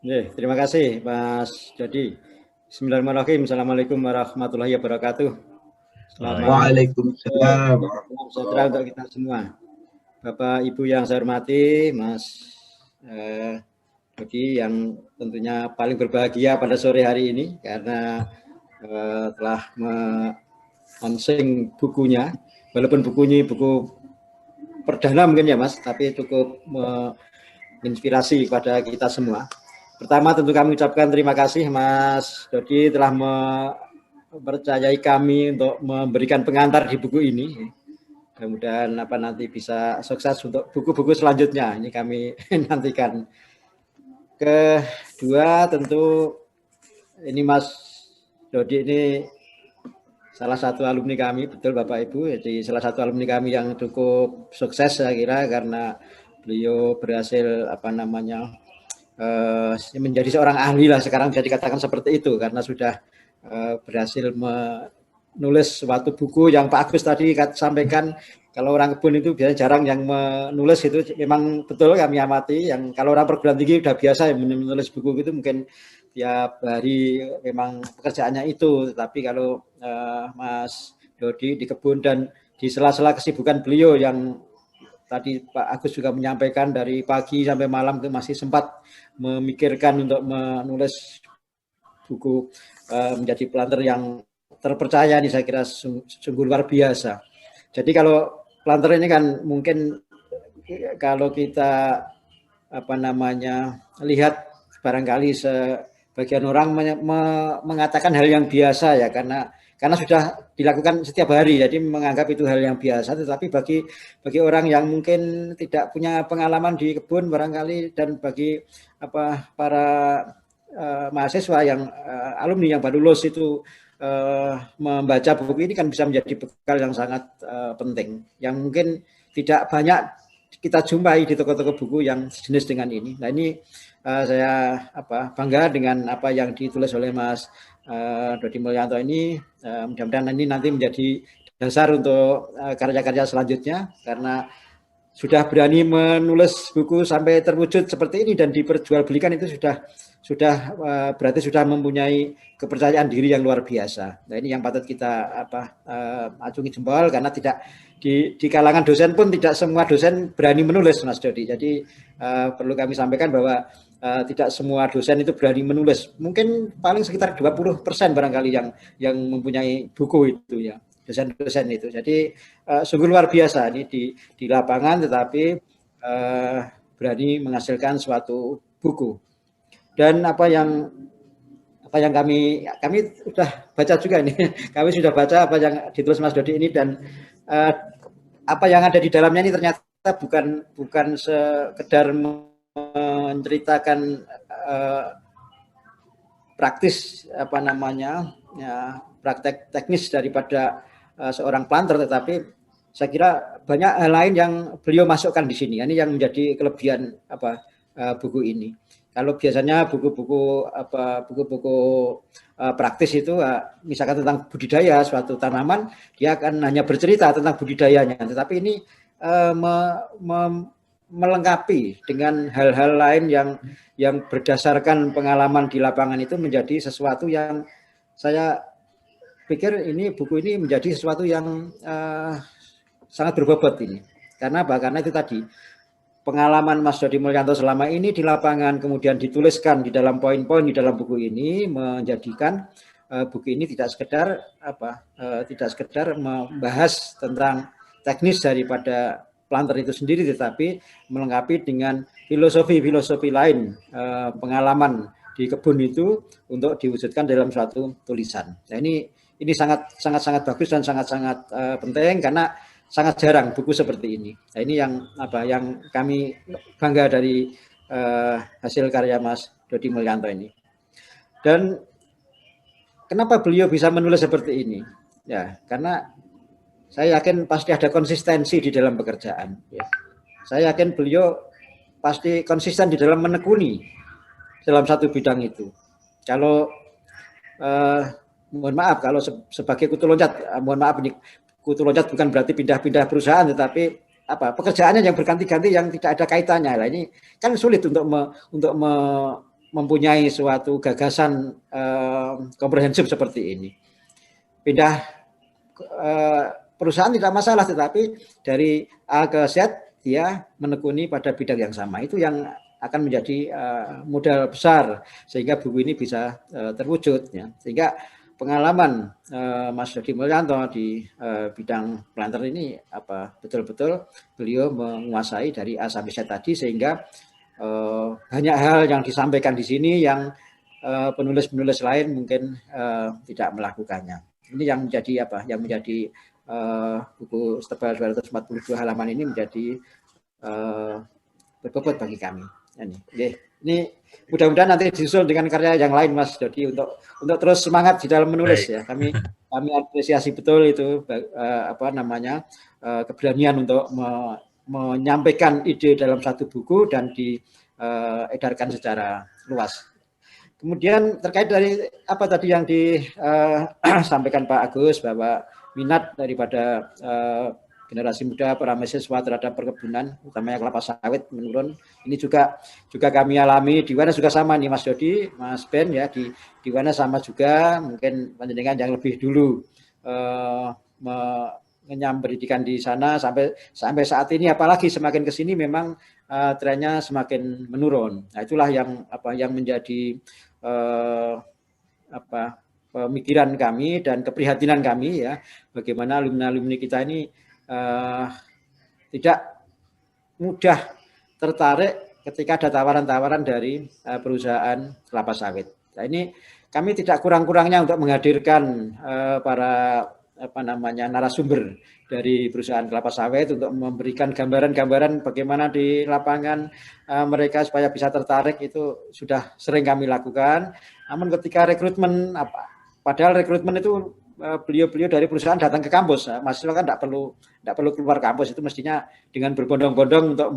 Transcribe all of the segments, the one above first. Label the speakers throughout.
Speaker 1: Terima kasih Mas Dodi. Bismillahirrahmanirrahim. Assalamualaikum warahmatullahi wabarakatuh. Selamat
Speaker 2: Waalaikumsalam.
Speaker 1: salam sejahtera untuk kita semua. Bapak Ibu yang saya hormati, Mas Dodi yang tentunya paling berbahagia pada sore hari ini karena telah launching bukunya. Walaupun bukunya buku perdana mungkin ya Mas, tapi cukup menginspirasi kepada kita semua. Pertama tentu kami ucapkan terima kasih Mas Dodi telah mempercayai kami untuk memberikan pengantar di buku ini. Mudah-mudahan nanti bisa sukses untuk buku-buku selanjutnya. Ini kami nantikan. Kedua tentu ini Mas Dodi ini salah satu alumni kami, betul Bapak Ibu. Jadi salah satu alumni kami yang cukup sukses saya kira karena beliau berhasil menjadi seorang ahli lah sekarang bisa dikatakan seperti itu karena sudah berhasil menulis suatu buku yang Pak Agus tadi sampaikan. Kalau orang kebun itu biasanya jarang yang menulis, itu memang betul kami amati. Yang kalau orang perguruan tinggi udah biasa ya menulis buku itu mungkin tiap hari memang pekerjaannya itu. Tetapi kalau Mas Dodi di kebun dan di sela-sela kesibukan beliau yang tadi Pak Agus juga menyampaikan dari pagi sampai malam itu masih sempat memikirkan untuk menulis buku menjadi planter yang terpercaya nih, saya kira sungguh luar biasa. Jadi kalau planter ini kan mungkin kalau kita lihat barangkali sebagian orang mengatakan hal yang biasa ya karena sudah dilakukan setiap hari, jadi menganggap itu hal yang biasa. Tetapi bagi orang yang mungkin tidak punya pengalaman di kebun barangkali, dan bagi para mahasiswa yang alumni yang baru lulus itu membaca buku ini kan bisa menjadi bekal yang sangat penting, yang mungkin tidak banyak kita jumpai di toko-toko buku yang sejenis dengan ini. Nah ini saya bangga dengan apa yang ditulis oleh Mas Dodi Mulyanto ini. Mudah-mudahan ini nanti menjadi dasar untuk karya-karya selanjutnya, karena sudah berani menulis buku sampai terwujud seperti ini dan diperjualbelikan itu sudah berarti sudah mempunyai kepercayaan diri yang luar biasa. Nah ini yang patut kita acungi jempol, karena tidak di kalangan dosen pun tidak semua dosen berani menulis, Mas Dodi. Jadi perlu kami sampaikan bahwa tidak semua dosen itu berani menulis. Mungkin paling sekitar 20% barangkali yang mempunyai buku itu ya, dosen-dosen itu. Jadi sungguh luar biasa ini di lapangan, tetapi berani menghasilkan suatu buku. Dan apa yang kami sudah baca juga ini, kami sudah baca apa yang ditulis Mas Dodi ini, dan apa yang ada di dalamnya ini ternyata bukan sekedar menceritakan praktis praktek teknis daripada seorang planter, tetapi saya kira banyak hal lain yang beliau masukkan di sini. Ini yang menjadi kelebihan buku ini. Kalau biasanya buku-buku praktis itu misalkan tentang budidaya suatu tanaman, dia akan hanya bercerita tentang budidayanya, tetapi ini melengkapi dengan hal-hal lain yang berdasarkan pengalaman di lapangan, itu menjadi sesuatu yang saya pikir ini buku ini menjadi sesuatu yang sangat berbobot ini. Karena itu tadi pengalaman Mas Dodi Mulyanto selama ini di lapangan kemudian dituliskan di dalam poin-poin di dalam buku ini, menjadikan buku ini tidak sekedar membahas tentang teknis daripada planter itu sendiri, tetapi melengkapi dengan filosofi lain pengalaman di kebun itu untuk diwujudkan dalam suatu tulisan. Nah ini sangat bagus dan sangat penting, karena sangat jarang buku seperti ini. Nah ini yang kami bangga dari hasil karya Mas Dodi Mulyanto ini. Dan kenapa beliau bisa menulis seperti ini? Ya karena saya yakin pasti ada konsistensi di dalam pekerjaan. Ya. Saya yakin beliau pasti konsisten di dalam menekuni dalam satu bidang itu. Kalau mohon maaf kalau sebagai kutu loncat, mohon maaf ini kutu loncat bukan berarti pindah-pindah perusahaan, tetapi pekerjaannya yang berganti-ganti yang tidak ada kaitannya. Nah, ini kan sulit untuk mempunyai suatu gagasan komprehensif seperti ini. Pindah perusahaan tidak masalah, tetapi dari A ke Z dia menekuni pada bidang yang sama. Itu yang akan menjadi modal besar sehingga buku ini bisa terwujud. Ya. Sehingga pengalaman Mas Dodi Mulyanto di bidang planter ini betul-betul beliau menguasai dari A sampai Z tadi, sehingga banyak hal yang disampaikan di sini yang penulis-penulis lain mungkin tidak melakukannya. Ini yang menjadi yang menjadi buku setebal 242 halaman ini menjadi berbobot bagi kami. Ini mudah-mudahan nanti disusul dengan karya yang lain, Mas Dodi, untuk terus semangat di dalam menulis. Baik. Ya. Kami apresiasi betul itu keberanian untuk menyampaikan ide dalam satu buku dan diedarkan secara luas. Kemudian terkait dari apa tadi yang disampaikan Pak Agus, bahwa minat daripada generasi muda, para mahasiswa terhadap perkebunan, utamanya kelapa sawit menurun. Ini juga kami alami. Di mana juga sama nih Mas Dodi, Mas Ben ya, di mana sama juga, mungkin panjenengan yang lebih dulu mengenyam pendidikan di sana sampai saat ini, apalagi semakin ke sini memang trennya semakin menurun. Nah, itulah yang menjadi pemikiran kami dan keprihatinan kami ya, bagaimana alumni kita ini tidak mudah tertarik ketika ada tawaran-tawaran dari perusahaan kelapa sawit. Nah, ini kami tidak kurang-kurangnya untuk menghadirkan para narasumber dari perusahaan kelapa sawit untuk memberikan gambaran-gambaran bagaimana di lapangan mereka supaya bisa tertarik. Itu sudah sering kami lakukan. Namun ketika rekrutmen, padahal rekrutmen itu beliau-beliau dari perusahaan datang ke kampus, mahasiswa kan tidak perlu keluar kampus, itu mestinya dengan berbondong-bondong untuk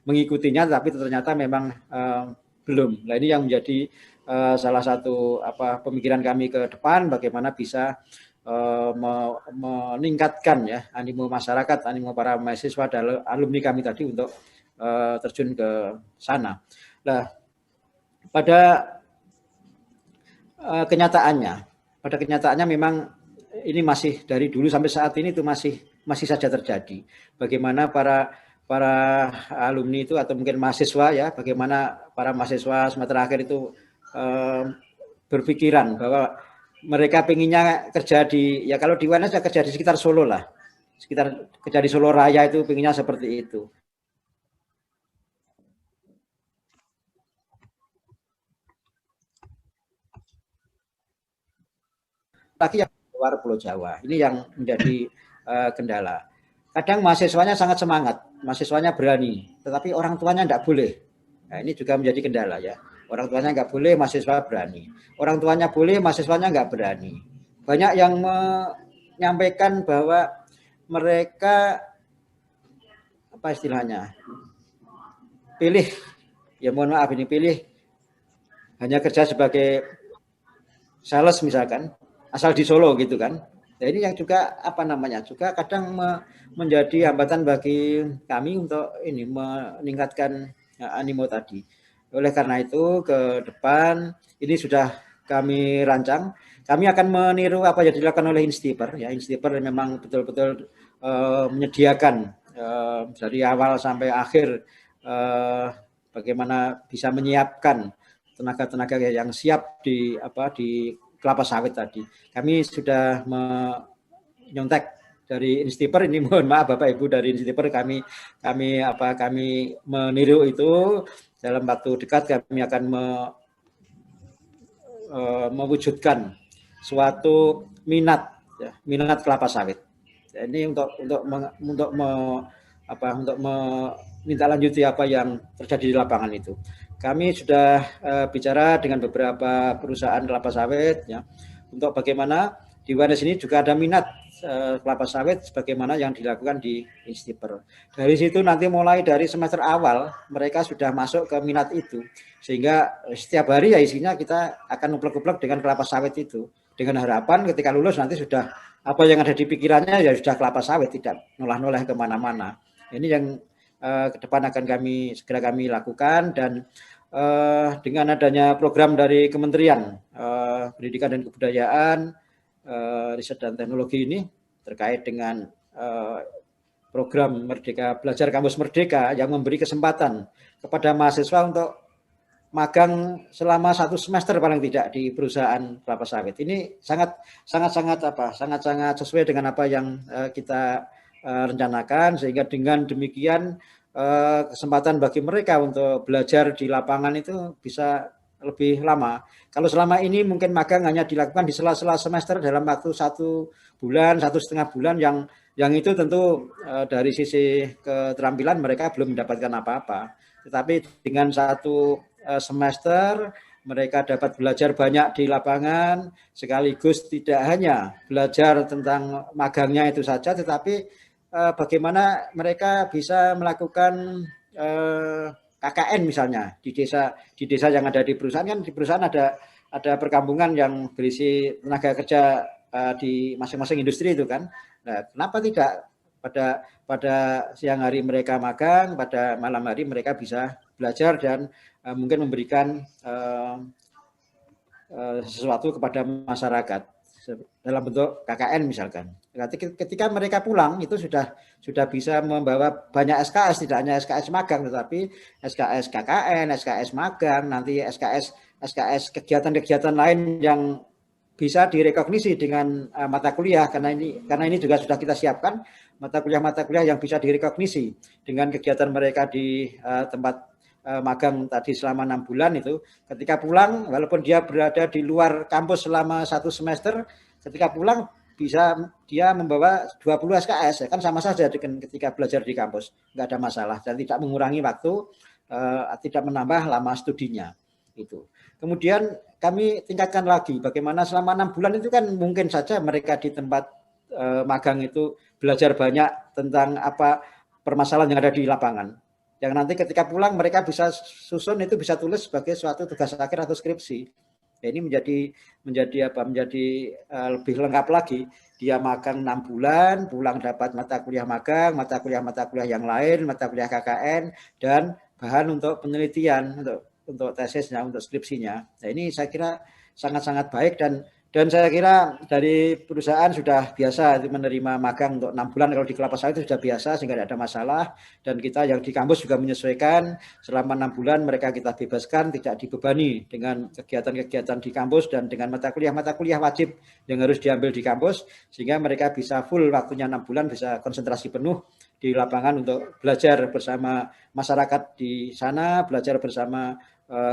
Speaker 1: mengikutinya, tapi ternyata memang belum. Nah, ini yang menjadi salah satu pemikiran kami ke depan, bagaimana bisa meningkatkan ya animo masyarakat, animo para mahasiswa dan alumni kami tadi untuk terjun ke sana. Nah, pada kenyataannya memang ini masih dari dulu sampai saat ini itu masih saja terjadi. Bagaimana para alumni itu atau mungkin mahasiswa ya, bagaimana para mahasiswa semester akhir itu berpikiran bahwa mereka pengennya kerja ya kalau di UNS ya kerja di sekitar Solo lah, sekitar kerja di Solo Raya, itu pengennya seperti itu. Lagi yang luar Pulau Jawa, ini yang menjadi kendala. Kadang mahasiswanya sangat semangat, mahasiswanya berani, tetapi orang tuanya tidak boleh. Nah, ini juga menjadi kendala ya. Orang tuanya nggak boleh, mahasiswa berani. Orang tuanya boleh, mahasiswanya nggak berani. Banyak yang menyampaikan bahwa mereka apa istilahnya, pilih, ya mohon maaf ini pilih hanya kerja sebagai sales misalkan, asal di Solo gitu kan. Nah, ini yang juga juga kadang menjadi hambatan bagi kami untuk ini meningkatkan animo tadi. Oleh karena itu ke depan ini sudah kami rancang, kami akan meniru apa yang dilakukan oleh Instiper ya. Instiper memang betul-betul menyediakan dari awal sampai akhir bagaimana bisa menyiapkan tenaga-tenaga yang siap di kelapa sawit tadi. Kami sudah menyontek dari Instiper, ini mohon maaf Bapak Ibu dari Instiper, kami meniru itu. Dalam waktu dekat kami akan mewujudkan suatu minat kelapa sawit. Ini untuk menindaklanjuti apa yang terjadi di lapangan itu. Kami sudah bicara dengan beberapa perusahaan kelapa sawit ya, untuk bagaimana di UNS ini juga ada minat kelapa sawit sebagaimana yang dilakukan di Instiper. Dari situ nanti mulai dari semester awal mereka sudah masuk ke minat itu, sehingga setiap hari ya isinya kita akan uplek-uplek dengan kelapa sawit itu, dengan harapan ketika lulus nanti sudah apa yang ada di pikirannya ya sudah kelapa sawit, tidak nolah-nolah kemana-mana. Ini yang ke depan akan segera kami lakukan, dan dengan adanya program dari Kementerian Pendidikan dan Kebudayaan, Riset dan Teknologi ini terkait dengan program Merdeka Belajar Kampus Merdeka yang memberi kesempatan kepada mahasiswa untuk magang selama 1 semester paling tidak di perusahaan kelapa sawit. Ini sangat sesuai dengan apa yang kita rencanakan, sehingga dengan demikian kesempatan bagi mereka untuk belajar di lapangan itu bisa lebih lama. Kalau selama ini mungkin magang hanya dilakukan di sela-sela semester dalam waktu 1 bulan, 1,5 bulan, yang itu tentu dari sisi keterampilan mereka belum mendapatkan apa-apa. Tetapi dengan 1 semester mereka dapat belajar banyak di lapangan, sekaligus tidak hanya belajar tentang magangnya itu saja, tetapi bagaimana mereka bisa melakukan KKN misalnya di desa yang ada di perusahaan. Kan di perusahaan ada perkampungan yang berisi tenaga kerja di masing-masing industri itu kan. Nah, kenapa tidak pada siang hari mereka magang, pada malam hari mereka bisa belajar dan mungkin memberikan sesuatu kepada masyarakat dalam bentuk KKN misalkan. Ketika mereka pulang itu sudah bisa membawa banyak SKS, tidak hanya SKS magang tetapi SKS KKN, SKS magang, nanti SKS kegiatan-kegiatan lain yang bisa direkognisi dengan mata kuliah, karena ini juga sudah kita siapkan mata kuliah yang bisa direkognisi dengan kegiatan mereka di tempat magang tadi selama 6 bulan itu. Ketika pulang, walaupun dia berada di luar kampus selama 1 semester, ketika pulang bisa dia membawa 20 SKS, ya kan sama saja dengan ketika belajar di kampus, nggak ada masalah dan tidak mengurangi waktu, tidak menambah lama studinya itu. Kemudian kami tingkatkan lagi bagaimana selama 6 bulan itu kan mungkin saja mereka di tempat magang itu belajar banyak tentang apa permasalahan yang ada di lapangan. Yang nanti ketika pulang mereka bisa susun itu, bisa tulis sebagai suatu tugas akhir atau skripsi. Ya, ini menjadi lebih lengkap lagi. Dia magang 6 bulan, pulang dapat mata kuliah magang, mata kuliah yang lain, mata kuliah KKN, dan bahan untuk penelitian, untuk tesisnya, untuk skripsinya. Nah, ini saya kira sangat-sangat baik dan saya kira dari perusahaan sudah biasa menerima magang untuk 6 bulan kalau di kelapa sawit itu sudah biasa sehingga tidak ada masalah, dan kita yang di kampus juga menyesuaikan selama 6 bulan mereka kita bebaskan, tidak dibebani dengan kegiatan-kegiatan di kampus dan dengan mata kuliah wajib yang harus diambil di kampus, sehingga mereka bisa full waktunya 6 bulan bisa konsentrasi penuh di lapangan untuk belajar bersama masyarakat di sana, belajar bersama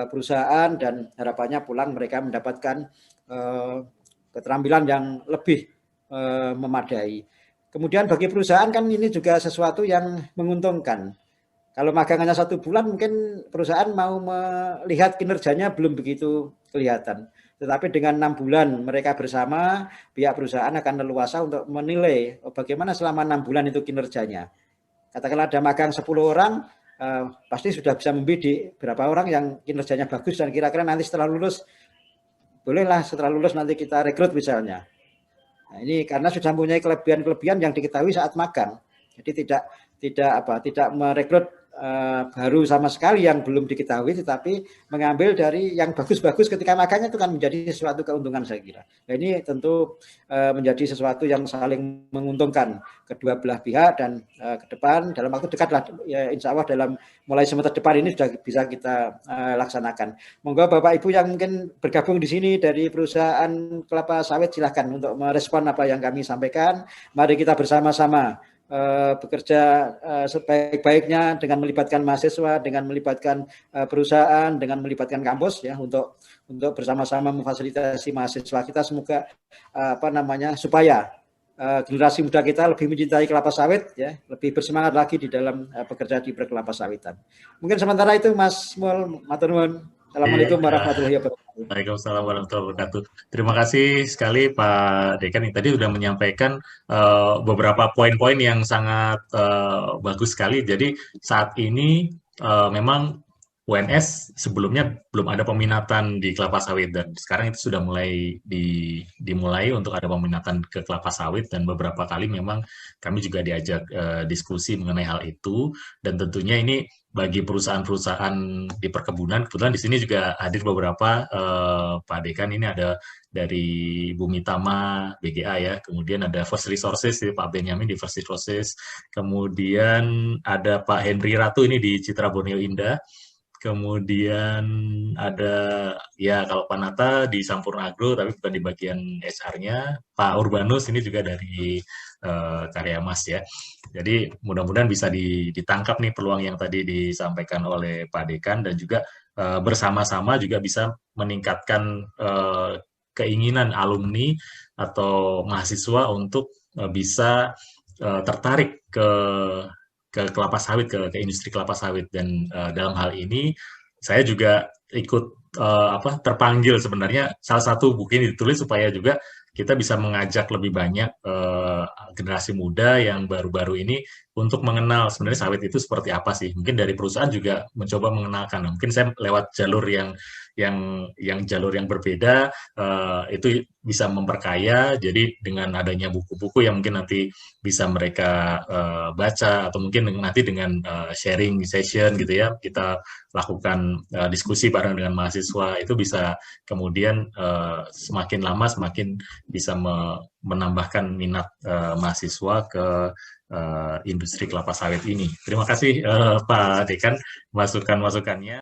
Speaker 1: perusahaan, dan harapannya pulang mereka mendapatkan keterampilan yang lebih memadai. Kemudian bagi perusahaan kan ini juga sesuatu yang menguntungkan. Kalau magang hanya 1 bulan mungkin perusahaan mau melihat kinerjanya belum begitu kelihatan. Tetapi dengan 6 bulan mereka bersama, pihak perusahaan akan leluasa untuk menilai bagaimana selama 6 bulan itu kinerjanya. Katakanlah ada magang 10 orang, pasti sudah bisa membidik berapa orang yang kinerjanya bagus dan kira-kira nanti setelah lulus, bolehlah setelah lulus nanti kita rekrut misalnya. Nah, ini karena sudah mempunyai kelebihan-kelebihan yang diketahui saat magang. Jadi tidak merekrut baru sama sekali yang belum diketahui, tetapi mengambil dari yang bagus-bagus ketika magang, itu kan menjadi sesuatu keuntungan saya kira. Nah, ini tentu menjadi sesuatu yang saling menguntungkan kedua belah pihak, dan ke depan dalam waktu dekat lah, ya, insya Allah dalam mulai semester depan ini sudah bisa kita laksanakan. Monggo Bapak Ibu yang mungkin bergabung di sini dari perusahaan kelapa sawit silahkan untuk merespon apa yang kami sampaikan. Mari kita bersama-sama bekerja sebaik-baiknya dengan melibatkan mahasiswa, dengan melibatkan perusahaan, dengan melibatkan kampus, ya, untuk bersama-sama memfasilitasi mahasiswa kita, semoga supaya generasi muda kita lebih mencintai kelapa sawit, ya, lebih bersemangat lagi di dalam bekerja di perkelapa sawitan. Mungkin sementara itu Mas Mul, matur nuwun. Assalamualaikum warahmatullahi wabarakatuh.
Speaker 2: Waalaikumsalam warahmatullahi wabarakatuh. Terima kasih sekali Pak Dekan yang tadi sudah menyampaikan beberapa poin-poin yang sangat bagus sekali. Jadi saat ini memang UNS sebelumnya belum ada peminatan di kelapa sawit dan sekarang itu sudah mulai dimulai untuk ada peminatan ke kelapa sawit dan beberapa kali memang kami juga diajak diskusi mengenai hal itu dan tentunya ini bagi perusahaan-perusahaan di perkebunan kebetulan di sini juga hadir beberapa Pak Dekan ini ada dari Bumi Tama BGA ya kemudian ada First Resources Pak Benyamin di First Resources kemudian ada Pak Henry Ratu ini di Citra Borneo Indah. Kemudian ada ya kalau Panata di Sampurna Agro tapi bukan di bagian HR-nya. Pak Urbanus ini juga dari Karya Mas ya. Jadi mudah-mudahan bisa ditangkap nih peluang yang tadi disampaikan oleh Pak Dekan dan juga bersama-sama juga bisa meningkatkan keinginan alumni atau mahasiswa untuk bisa tertarik ke kelapa sawit, ke industri kelapa sawit dan dalam hal ini saya juga ikut terpanggil sebenarnya salah satu buku ini ditulis supaya juga kita bisa mengajak lebih banyak generasi muda yang baru-baru ini untuk mengenal sebenarnya sawit itu seperti apa sih. Mungkin dari perusahaan juga mencoba mengenalkan. Mungkin saya lewat jalur yang jalur yang berbeda itu bisa memperkaya. Jadi dengan adanya buku-buku yang mungkin nanti bisa mereka baca atau mungkin nanti dengan sharing session gitu ya kita lakukan diskusi bareng dengan mahasiswa itu bisa kemudian semakin lama semakin bisa menambahkan minat mahasiswa ke industri kelapa sawit ini. Terima kasih Pak Dekan masukan-masukannya.